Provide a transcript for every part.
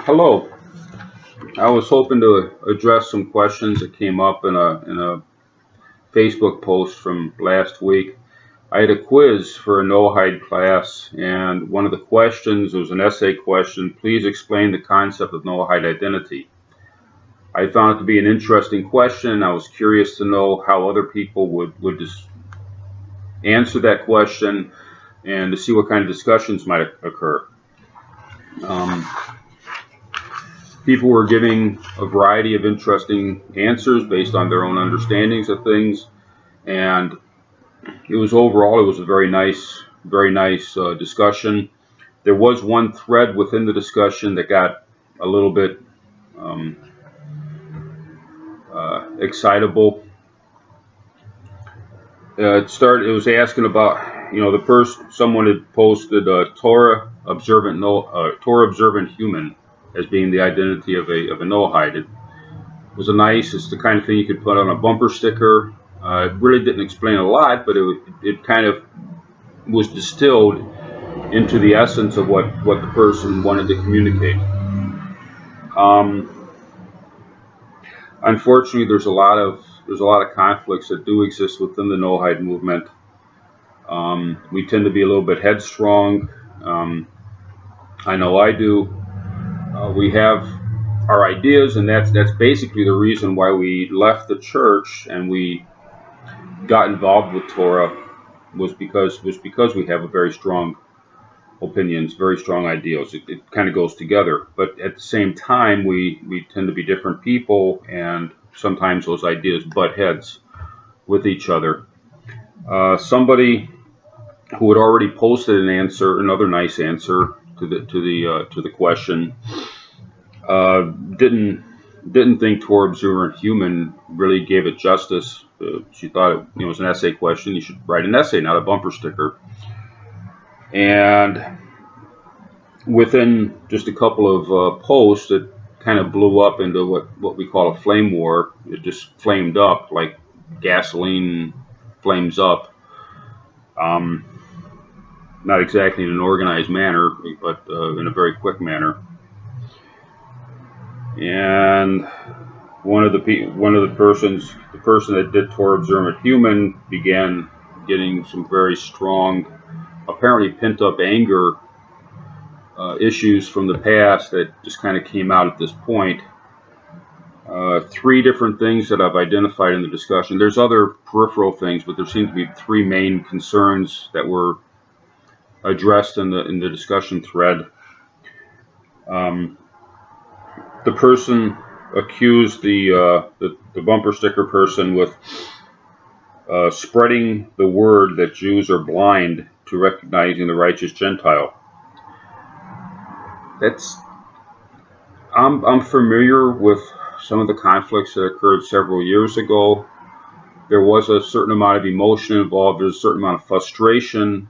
Hello. I was hoping to address some questions that came up in a Facebook post from last week. I had a quiz for a no-hide class, and one of the questions was an essay question. Please explain the concept of no-hide identity. I found it to be an interesting question. I was curious to know how other people would just answer that question and to see what kind of discussions might occur. Um, People were giving a variety of interesting answers based on their own understandings of things, and it was a very nice discussion. There was one thread within the discussion that got a little bit um, excitable. It was asking about, the person, someone had posted a Torah observant, no, Torah observant human as being the identity of a no-hide. It's the kind of thing you could put on a bumper sticker. It really didn't explain a lot, but it kind of was distilled into the essence of what the person wanted to communicate. Um, Unfortunately, there's a lot of conflicts that do exist within the no-hide movement. We tend to be a little bit headstrong. I know I do. We have our ideas, and that's basically the reason why we left the church and we got involved with Torah was because we have a very strong opinions, very strong ideals. It kind of goes together, but at the same time, we tend to be different people, and sometimes those ideas butt heads with each other. Somebody who had already posted an answer, another nice answer to the question, didn't think Torah observant human really gave it justice. She thought it was an essay question. You should write an essay, not a bumper sticker. And within just a couple of posts, it kind of blew up into what we call a flame war. It just flamed up like gasoline flames up. Not exactly in an organized manner, but in a very quick manner. And the person that did Torah observant human, began getting some very strong, apparently pent up anger issues from the past that just kind of came out at this point. Three different things that I've identified in the discussion. There's other peripheral things, but there seem to be three main concerns that were addressed in the discussion thread. The person accused the bumper sticker person with spreading the word that Jews are blind to recognizing the righteous Gentile. I'm familiar with some of the conflicts that occurred several years ago. There was a certain amount of emotion involved. There's a certain amount of frustration,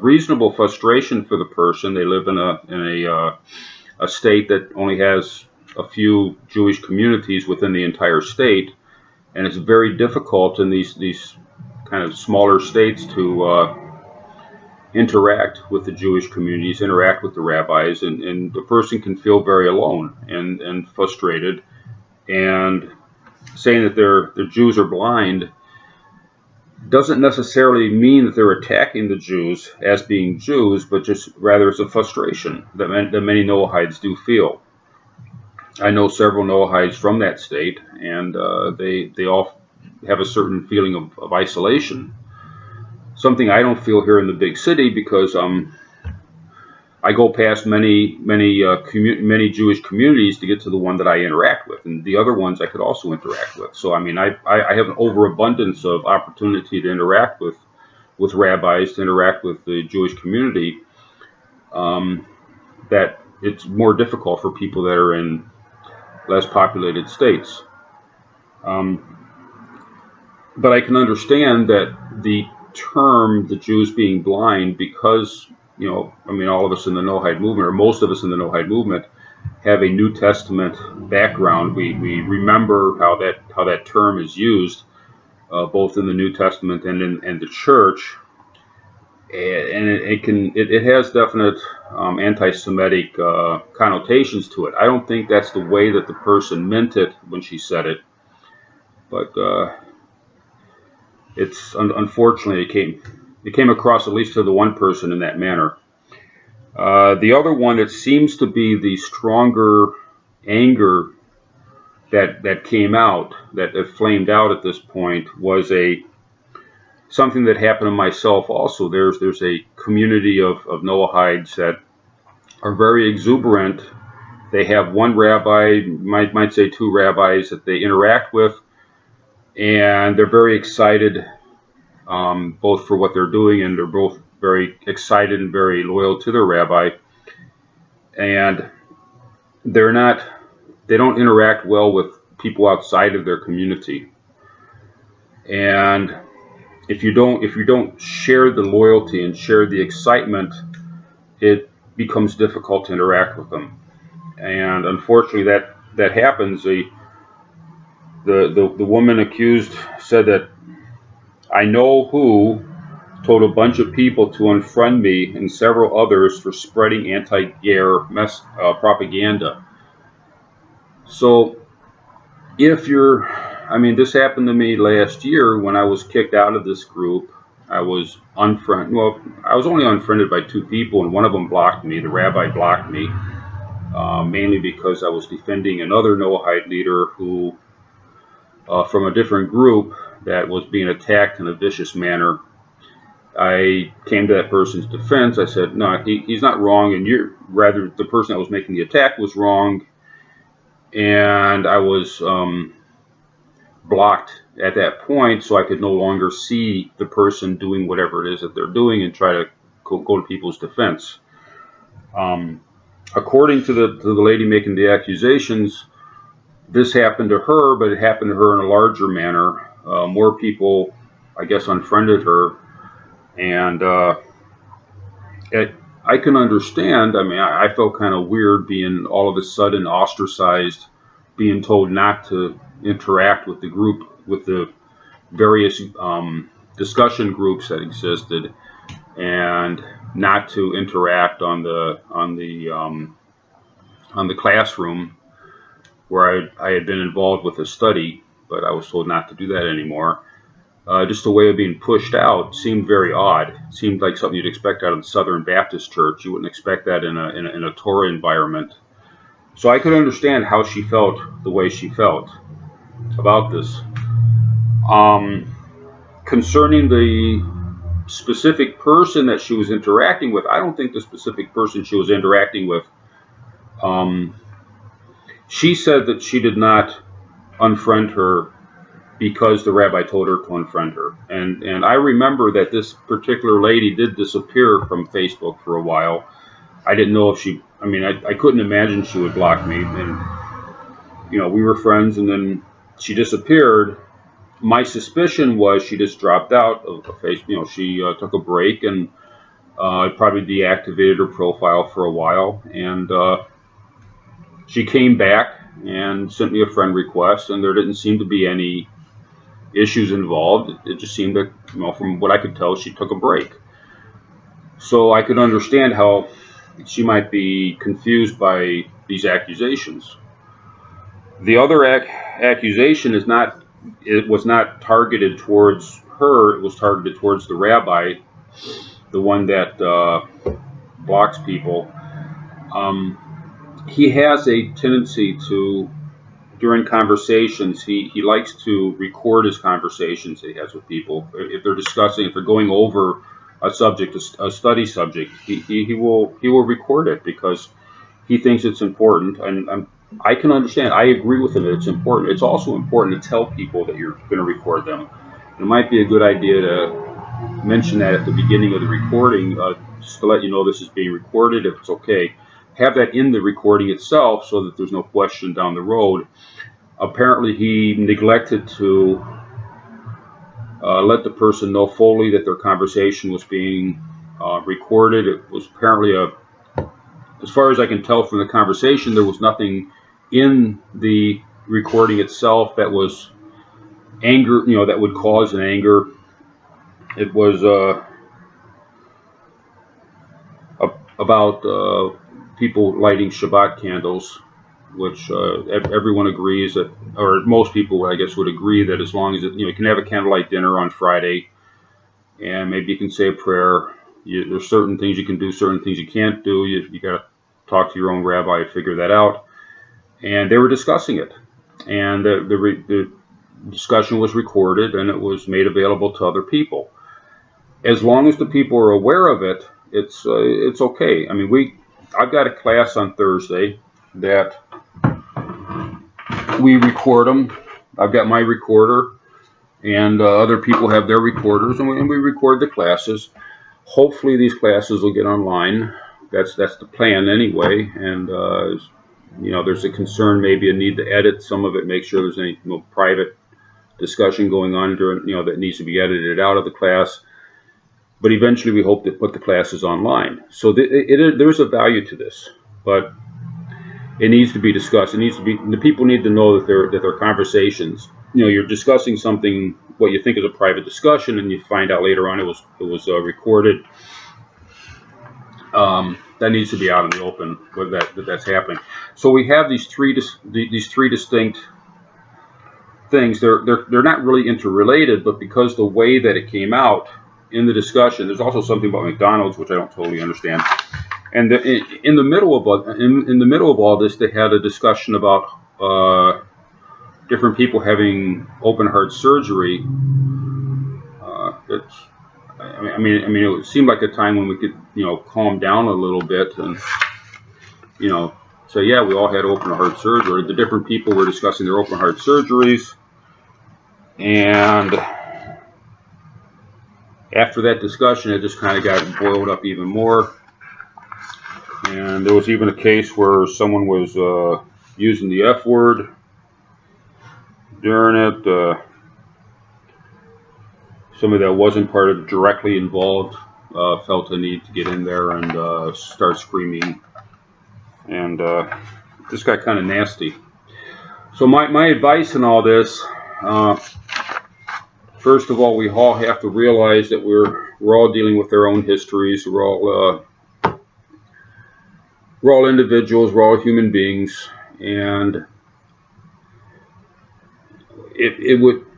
reasonable frustration for the person. They live in a state that only has a few Jewish communities within the entire state, and it's very difficult in these kind of smaller states to interact with the Jewish communities, interact with the rabbis, and the person can feel very alone and frustrated. And saying that the Jews are blind doesn't necessarily mean that they're attacking the Jews as being Jews, but just rather it's a frustration that many Noahides do feel. I know several Noahides from that state, and they all have a certain feeling of isolation. Something I don't feel here in the big city because I go past many Jewish communities to get to the one that I interact with, and the other ones I could also interact with. So I mean, I have an overabundance of opportunity to interact with rabbis, to interact with the Jewish community. That it's more difficult for people that are in less populated states. But I can understand that the term the Jews being blind, because all of us in the No-Hide movement, or most of us in the No-Hide movement, have a New Testament background. We remember how that term is used both in the New Testament and in the church, and it has definite anti-Semitic connotations to it. I don't think that's the way that the person meant it when she said it, but it's unfortunately it came across, at least to the one person, in that manner. The other one, it seems to be the stronger anger that came out, that flamed out at this point, was something that happened to myself also. There's a community of Noahides that are very exuberant. They have one rabbi, might say two rabbis that they interact with, and they're very excited, both for what they're doing, and they're both very excited and very loyal to their rabbi. And they don't interact well with people outside of their community. And if you don't share the loyalty and share the excitement, it becomes difficult to interact with them. And unfortunately, that happens. The woman accused said that I know who told a bunch of people to unfriend me and several others for spreading anti-Ger propaganda. So this happened to me last year when I was kicked out of this group. I was unfriended. Well, I was only unfriended by two people, and one of them blocked me. The rabbi blocked me, mainly because I was defending another Noahide leader who, from a different group, that was being attacked in a vicious manner. I came to that person's defense. I said, no, he's not wrong, and the person that was making the attack was wrong. And I was blocked at that point, so I could no longer see the person doing whatever it is that they're doing and try to go to people's defense. According to the lady making the accusations, this happened to her, but it happened to her in a larger manner. More people, I guess, unfriended her, and I can understand. I mean, I felt kind of weird being all of a sudden ostracized, being told not to interact with the group, with the various discussion groups that existed, and not to interact on the classroom where I had been involved with a study, but I was told not to do that anymore. Just a way of being pushed out seemed very odd. It seemed like something you'd expect out of the Southern Baptist Church. You wouldn't expect that in a Torah environment. So I could understand how she felt the way she felt about this. Concerning the specific person that she was interacting with, I don't think the specific person she was interacting with, she said that she did not unfriend her because the rabbi told her to unfriend her. And I remember that this particular lady did disappear from Facebook for a while. I didn't know if I couldn't imagine she would block me. And, we were friends, and then she disappeared. My suspicion was she just dropped out of Facebook. She took a break, and probably deactivated her profile for a while. And she came back and sent me a friend request, and there didn't seem to be any issues involved. It just seemed that, from what I could tell, she took a break. So I could understand how she might be confused by these accusations. The other accusation was not targeted towards her. It was targeted towards the rabbi, the one that blocks people. He has a tendency to, during conversations, he likes to record his conversations that he has with people. If they're going over a subject, a study subject, he will record it because he thinks it's important. And I can understand. I agree with him that it's important. It's also important to tell people that you're going to record them. It might be a good idea to mention that at the beginning of the recording, just to let you know this is being recorded, if it's okay. Have that in the recording itself so that there's no question down the road. Apparently he neglected to let the person know fully that their conversation was being recorded. It was apparently as far as I can tell from the conversation, there was nothing in the recording itself that was anger, that would cause an anger. It was about people lighting Shabbat candles, which everyone agrees that, or most people, I guess, would agree that as long as you can have a candlelight dinner on Friday, and maybe you can say a prayer. There's certain things you can do, certain things you can't do. You got to talk to your own rabbi to figure that out. And they were discussing it, and the discussion was recorded and it was made available to other people. As long as the people are aware of it, it's okay. I mean, I've got a class on Thursday that we record them. I've got my recorder, and other people have their recorders, and we record the classes. Hopefully, these classes will get online. That's the plan anyway. And there's a concern, maybe a need to edit some of it, make sure there's any private discussion going on during that needs to be edited out of the class. But eventually, we hope to put the classes online. So there's a value to this, but it needs to be discussed. It needs to be. The people need to know that their conversations. You're discussing something, what you think is a private discussion, and you find out later on it was recorded. That needs to be out in the open where that's happening. So we have these three distinct things. They're not really interrelated, but because the way that it came out in the discussion, there's also something about McDonald's which I don't totally understand. And in the middle of all this, they had a discussion about different people having open heart surgery. I mean, it seemed like a time when we could, calm down a little bit and, say, yeah, we all had open heart surgery. The different people were discussing their open heart surgeries, and after that discussion, it just kind of got boiled up even more. And there was even a case where someone was using the F word during it. Somebody that wasn't directly involved felt a need to get in there and start screaming. And this got kind of nasty. So my advice in all this, first of all, we all have to realize that we're all dealing with our own histories. We're all individuals. We're all human beings, and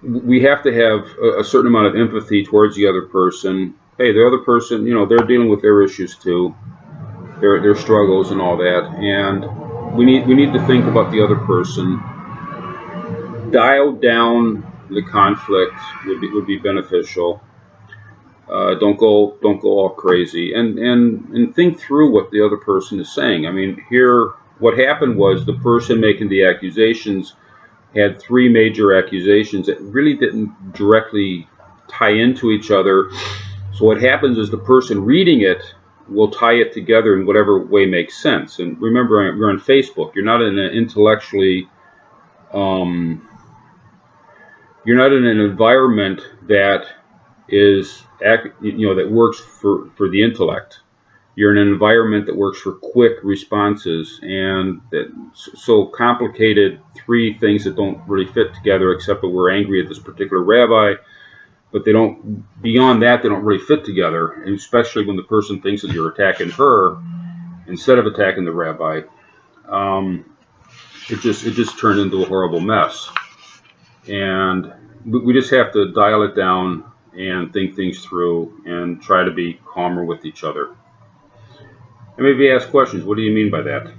we have to have a certain amount of empathy towards the other person. Hey, the other person, they're dealing with their issues too, their struggles and all that, and we need to think about the other person. Dial down the conflict would be beneficial. Don't go all crazy, and think through what the other person is saying. I mean, here what happened was the person making the accusations had three major accusations that really didn't directly tie into each other. So what happens is the person reading it will tie it together in whatever way makes sense. And remember, you're on Facebook. You're not in an intellectually, you're not in an environment that is, that works for the intellect. You're in an environment that works for quick responses, and that so complicated three things that don't really fit together, except that we're angry at this particular rabbi, but they don't, beyond that, they don't really fit together, and especially when the person thinks that you're attacking her instead of attacking the rabbi. It just turned into a horrible mess, and we just have to dial it down and think things through and try to be calmer with each other. And maybe ask questions. What do you mean by that?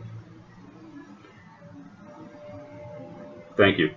Thank you.